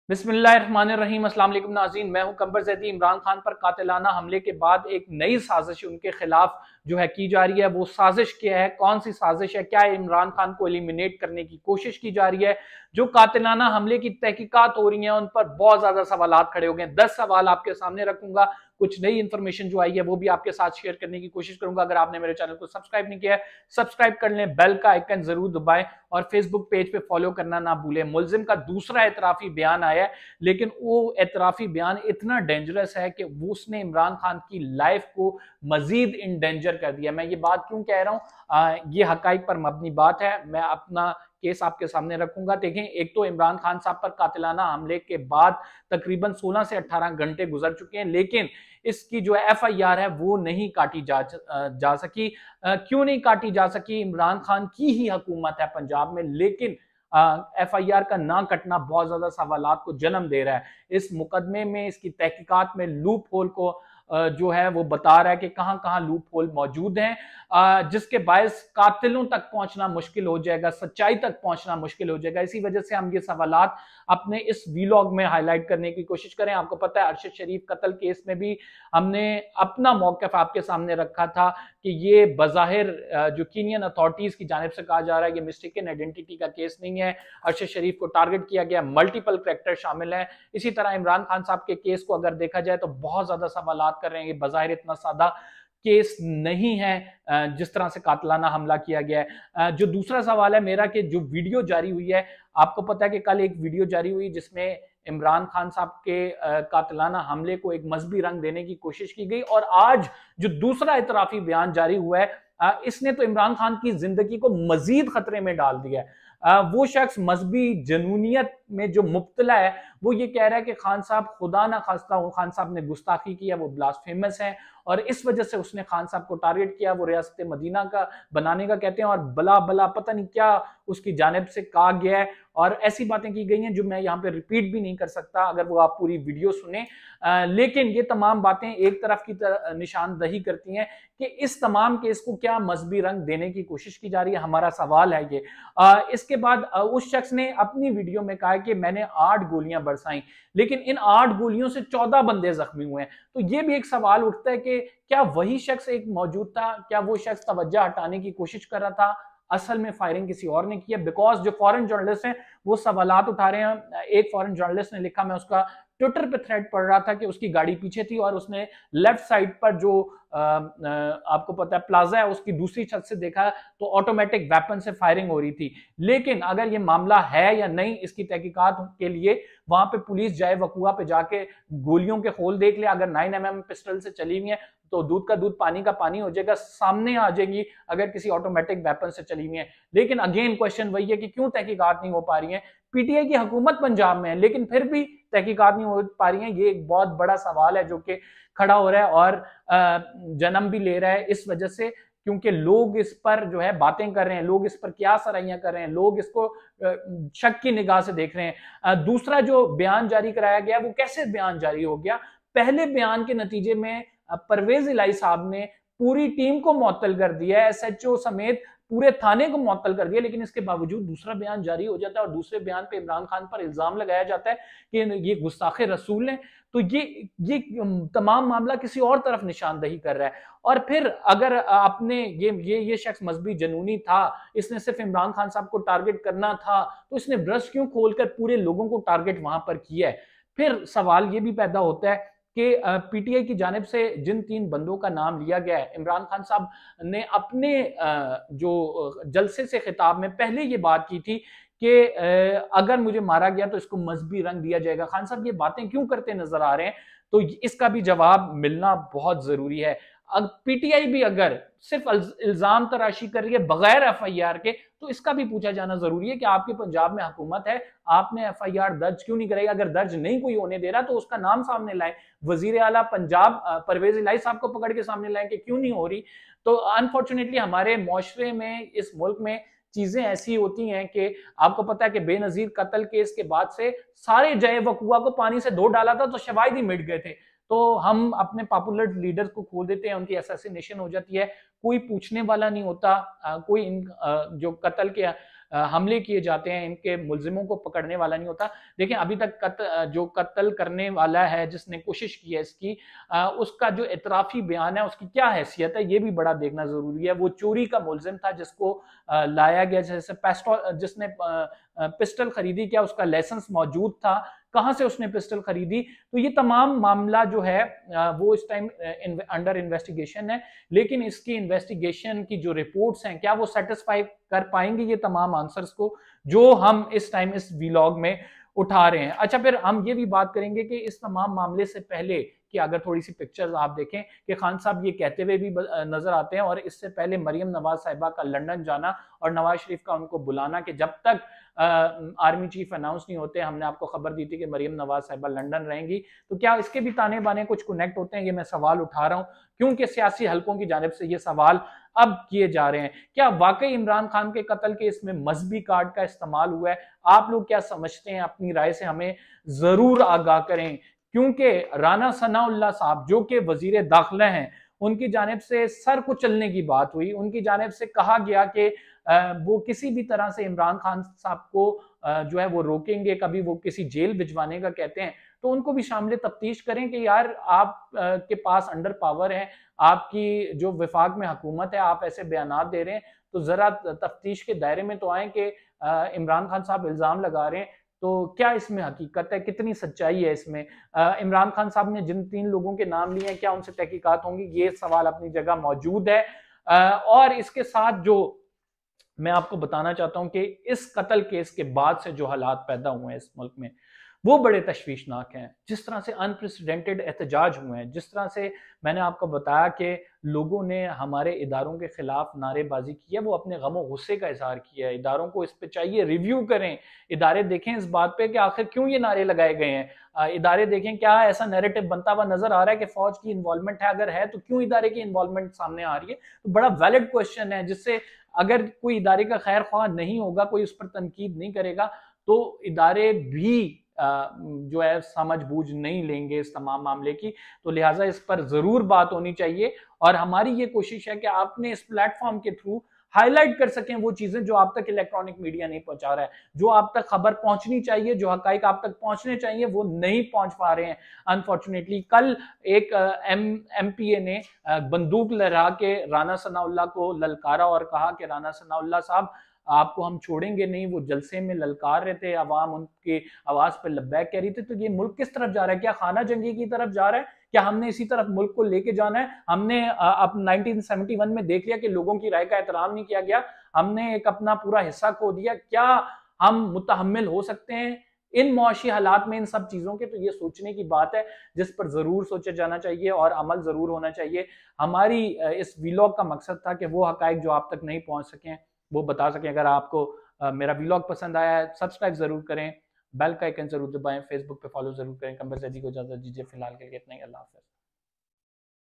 बिस्मिल्लाहिर्रहमानिर्रहीम। अस्सलाम वालेकुम नाज़रीन, मैं हूं कंबर ज़ैदी। इमरान खान पर कातिलाना हमले के बाद एक नई साजिश उनके खिलाफ जो है की जा रही है। वो साजिश क्या है, कौन सी साजिश है, क्या इमरान खान को एलिमिनेट करने की कोशिश की जा रही है? जो कातिलाना हमले की तहकीकात हो रही हैं उन पर बहुत ज्यादा सवालात खड़े हो गए हैं। 10 सवाल आपके सामने रखूंगा, कुछ नई इंफॉर्मेशन जो आई है वो भी आपके साथ शेयर करने की कोशिश करूंगा। अगर आपने मेरे चैनल को सब्सक्राइब नहीं किया है, सब्सक्राइब कर लें, बेल का आइकन जरूर दबाएं और फेसबुक पेज पे फॉलो करना ना भूलें। मुलजिम का दूसरा एतराफी बयान आया है, लेकिन वो एतराफी बयान इतना डेंजरस है कि वो उसने इमरान खान की लाइफ को मजीद इन डेंजर कर दिया। मैं ये बात क्यों कह रहा हूँ, ये हकाइक पर मबनी बात है। मैं अपना केस आपके सामने रखूंगा। देखें, एक तो इमरान खान साहब पर कातिलाना हमले के बाद तकरीबन 16 से 18 घंटे गुजर चुके हैं, लेकिन इसकी जो FIR है वो नहीं काटी जा सकी। क्यों नहीं काटी जा सकी? इमरान खान की ही हुकूमत है पंजाब में, लेकिन FIR का ना कटना बहुत ज्यादा सवालात को जन्म दे रहा है। इस मुकदमे में, इसकी तहकीकात में लूप होल को जो है वो बता रहा है कि कहां कहां लूप होल मौजूद हैं, जिसके बायस कातिलों तक पहुंचना मुश्किल हो जाएगा, सच्चाई तक पहुंचना मुश्किल हो जाएगा। इसी वजह से हम ये सवालात अपने इस वीलॉग में हाईलाइट करने की कोशिश करें। आपको पता है अरशद शरीफ कत्ल केस में भी हमने अपना मौक़िफ़ आपके सामने रखा था कि ये बज़ाहिर जो कीनियन अथॉरिटीज की जानिब से कहा जा रहा है ये मिस्टेकन आइडेंटिटी का केस नहीं है, अरशद शरीफ को टारगेट किया गया, मल्टीपल करैक्टर शामिल हैं। इसी तरह इमरान खान साहब के केस को अगर देखा जाए तो बहुत ज्यादा सवालात कर रहे हैं, ये बज़ाहिर इतना सादा केस नहीं है जिस तरह से कातलाना हमला किया गया है। जो दूसरा सवाल है मेरा कि जो वीडियो जारी हुई है, आपको पता है कि कल एक वीडियो जारी हुई जिसमें इमरान खान साहब के कातलाना हमले को एक मजहबी रंग देने की कोशिश की गई, और आज जो दूसरा इतराफी बयान जारी हुआ है इसने तो इमरान खान की जिंदगी को मजीद खतरे में डाल दिया है। वो शख्स मजहबी जनूनियत में जो मुब्तला है वो ये कह रहा है कि खान साहब खुदा ना खास्ता हो, खान साहब ने गुस्ताखी किया, वो ब्लास्फेमस है और इस वजह से उसने खान साहब को टारगेट किया। वो रियासत मदीना का बनाने का कहते हैं और बला बला पता नहीं क्या उसकी जानिब से कहा गया है, और ऐसी बातें की गई हैं जो मैं यहाँ पे रिपीट भी नहीं कर सकता अगर वो आप पूरी वीडियो सुने। लेकिन ये तमाम बातें एक तरफ की निशानदही करती हैं कि इस तमाम केस को क्या मजहबी रंग देने की कोशिश की जा रही है, हमारा सवाल है ये। इसके बाद उस शख्स ने अपनी वीडियो में कहा कि मैंने 8 गोलियां बरसाई, लेकिन इन 8 गोलियों से 14 बंदे जख्मी हुए हैं। तो ये भी एक सवाल उठता है कि क्या वही शख्स एक मौजूद था, क्या वो शख्स तवज्जो हटाने की कोशिश कर रहा था, असल में फायरिंग किसी और ने किया? बिकॉज जो फॉरेन जर्नलिस्ट हैं वो सवालात उठा रहे हैं। एक फॉरेन जर्नलिस्ट ने लिखा, मैं उसका ट्विटर पे थ्रेड पढ़ रहा था कि उसकी गाड़ी पीछे थी और उसने लेफ्ट साइड पर जो आपको पता है प्लाजा है उसकी दूसरी छत से देखा तो ऑटोमेटिक वेपन से फायरिंग हो रही थी। लेकिन अगर ये मामला है या नहीं, इसकी तहकीकात के लिए वहां पे पुलिस जाए, वकुआ पे जाके गोलियों के होल देख ले। अगर 9mm पिस्टल से चली हुई है तो दूध का दूध पानी का पानी हो जाएगा, सामने आ जाएगी अगर किसी ऑटोमेटिक वेपन से चली हुई है। लेकिन अगेन क्वेश्चन वही है कि क्यों तहकीकात नहीं हो पा रही है? PTI की हुकूमत पंजाब में है लेकिन फिर भी तहकीकात नहीं हो पा रही है। ये एक बहुत बड़ा सवाल है जो कि खड़ा हो रहा है और जन्म भी ले रहा है इस वजह से, क्योंकि लोग इस पर जो है बातें कर रहे हैं, लोग इस पर क्या सराहियां कर रहे हैं, लोग इसको शक की निगाह से देख रहे हैं। दूसरा जो बयान जारी कराया गया वो कैसे बयान जारी हो गया? पहले बयान के नतीजे में परवेज इलाही साहब ने पूरी टीम को मुअत्तल कर दिया, SHO समेत पूरे थाने को मुअत्तल कर दिया, लेकिन इसके बावजूद दूसरा बयान जारी हो जाता है और दूसरे बयान पे इमरान खान पर इल्जाम लगाया जाता है कि ये गुस्ताखे रसूल हैं। तो ये तमाम मामला किसी और तरफ निशानदही कर रहा है। और फिर अगर आपने ये शख्स मजहबी जनूनी था, इसने सिर्फ इमरान खान साहब को टारगेट करना था, तो इसने ब्रश क्यों खोलकर पूरे लोगों को टारगेट वहां पर किया है? फिर सवाल ये भी पैदा होता है कि PTI की जानिब से जिन 3 बंदों का नाम लिया गया है, इमरान खान साहब ने अपने जो जलसे से खिताब में पहले ये बात की थी कि अगर मुझे मारा गया तो इसको मजहबी रंग दिया जाएगा। खान साहब ये बातें क्यों करते नजर आ रहे हैं? तो इसका भी जवाब मिलना बहुत जरूरी है। PTI भी अगर सिर्फ इल्जाम तराशी कर रही है बगैर FIR के, तो इसका भी पूछा जाना जरूरी है कि आपके पंजाब में हुकूमत है, आपने FIR दर्ज क्यों नहीं कराई? अगर दर्ज नहीं कोई होने दे रहा तो उसका नाम सामने लाए, वजीर आला पंजाब परवेज इलाही साहब को पकड़ के सामने लाए कि क्यों नहीं हो रही। तो अनफॉर्चुनेटली हमारे मुआशरे में, इस मुल्क में चीजें ऐसी होती हैं कि आपको पता है कि बेनजीर कत्ल केस के बाद से सारे जय वकुआ को पानी से धो डाला था तो शवाहिद ही मिट गए थे। तो हम अपने पॉपुलर लीडर्स को खोल देते हैं, उनकी असैसिनेशन हो जाती है, कोई पूछने वाला नहीं होता, कोई जो कत्ल के हमले किए जाते हैं, इनके मुलजिमों को पकड़ने वाला नहीं होता। देखें अभी तक जो कत्ल करने वाला है, जिसने कोशिश की है इसकी, उसका जो इतराफी बयान है उसकी क्या हैसियत है, ये भी बड़ा देखना जरूरी है। वो चोरी का मुलजिम था जिसको लाया गया, जैसे जिसने पिस्टल खरीदी, क्या उसका लाइसेंस मौजूद था, कहां से उसने पिस्टल खरीदी, तो ये तमाम मामला जो है वो इस टाइम अंडर इन्वेस्टिगेशन है। लेकिन इसकी इन्वेस्टिगेशन की जो रिपोर्ट्स हैं, क्या वो सेटिस्फाई कर पाएंगे ये तमाम आंसर्स को जो हम इस टाइम इस व्लॉग में उठा रहे हैं। अच्छा, फिर हम ये भी बात करेंगे कि इस तमाम मामले से पहले कि अगर थोड़ी सी पिक्चर्स आप देखें कि खान साहब ये कहते हुए भी नजर आते हैं, और इससे पहले मरियम नवाज साहिबा का लंदन जाना और नवाज शरीफ का उनको बुलाना कि जब तक आर्मी चीफ अनाउंस नहीं होते, हमने आपको खबर दी थी कि मरियम नवाज साहिबा लंदन रहेंगी, तो क्या इसके भी ताने बाने कुछ कनेक्ट होते हैं? ये मैं सवाल उठा रहा हूं क्योंकि सियासी हलकों की जानिब से ये सवाल अब किए जा रहे हैं। क्या वाकई इमरान खान के कत्ल के इसमें मजहबी कार्ड का इस्तेमाल हुआ है? आप लोग क्या समझते हैं? अपनी राय से हमें जरूर आगाह करें, क्योंकि राना सनाउल्लाह साहब जो कि वजीर दाखिला हैं, उनकी जानिब से सर को चलने की बात हुई, उनकी जानिब से कहा गया कि वो किसी भी तरह से इमरान खान साहब को जो है वो रोकेंगे, कभी वो किसी जेल भिजवाने का कहते हैं, तो उनको भी शामिल तफ्तीश करें कि यार आप के पास अंडर पावर है, आपकी जो विफाक में हुकूमत है, आप ऐसे बयानात दे रहे हैं, तो जरा तफ्तीश के दायरे में तो आए कि इमरान खान साहब इल्जाम लगा रहे हैं, तो क्या इसमें हकीकत है, कितनी सच्चाई है इसमें? इमरान खान साहब ने जिन 3 लोगों के नाम लिए हैं, क्या उनसे तहकीकात होंगी? ये सवाल अपनी जगह मौजूद है। और इसके साथ जो मैं आपको बताना चाहता हूं कि इस कत्ल केस के बाद से जो हालात पैदा हुए हैं इस मुल्क में, वो बड़े तशवीशनाक हैं। जिस तरह से अनप्रेसिडेंटेड एहतजाज हुए हैं, जिस तरह से मैंने आपको बताया कि लोगों ने हमारे इदारों के खिलाफ नारेबाजी की है, वो अपने गमो गुस्से का इजहार किया है। इदारों को इस पे चाहिए रिव्यू करें, इदारे देखें इस बात पे कि आखिर क्यों ये नारे लगाए गए हैं। इदारे देखें क्या ऐसा नैरेटिव बनता हुआ नजर आ रहा है कि फौज की इन्वॉल्वमेंट है, अगर है तो क्यों इदारे की इन्वॉल्वमेंट सामने आ रही है? तो बड़ा वैलिड क्वेश्चन है, जिससे अगर कोई इदारे का खैर ख्वाह नहीं होगा, कोई उस पर तनकीद नहीं करेगा, तो इदारे भी जो है समझ बूझ नहीं लेंगे इस तमाम मामले की। तो लिहाजा इस पर जरूर बात होनी चाहिए, और हमारी ये कोशिश है कि आपने इस प्लेटफॉर्म के थ्रू हाईलाइट कर सकें वो चीजें जो आप तक इलेक्ट्रॉनिक मीडिया नहीं पहुंचा रहा है, जो आप तक खबर पहुंचनी चाहिए, जो हकाइक आप तक पहुंचने चाहिए, वो नहीं पहुंच पा रहे हैं अनफॉर्चुनेटली। कल एक एमपीए ने बंदूक लहरा के राना सनाउल्लाह को ललकारा और कहा कि राना सनाउल्लाह साहब आपको हम छोड़ेंगे नहीं। वो जलसे में ललकार रहे थे, अवाम उनकी आवाज पर लब्बैक कह रही थी। तो ये मुल्क किस तरफ जा रहा है? क्या खाना जंगी की तरफ जा रहा है? क्या हमने इसी तरफ मुल्क को लेके जाना है? हमने अब 1971 में देख लिया कि लोगों की राय का एहतराम नहीं किया गया, हमने एक अपना पूरा हिस्सा खो दिया। क्या हम मुतहम्मिल हो सकते हैं इन मुआशी हालात में इन सब चीजों के? तो ये सोचने की बात है जिस पर जरूर सोचा जाना चाहिए और अमल जरूर होना चाहिए। हमारी इस व्लॉग का मकसद था कि वो हकाइक जो आप तक नहीं पहुंच सके वो बता सकें। अगर आपको मेरा व्लॉग पसंद आया है, सब्सक्राइब जरूर करें, बेल का आइकन जरूर दबाएं, फेसबुक पे फॉलो जरूर करें। कंबर ज़ैदी को इजाजत दीजिए, फिलहाल के लिए इतना ही। अल्लाह हाफ़िज़।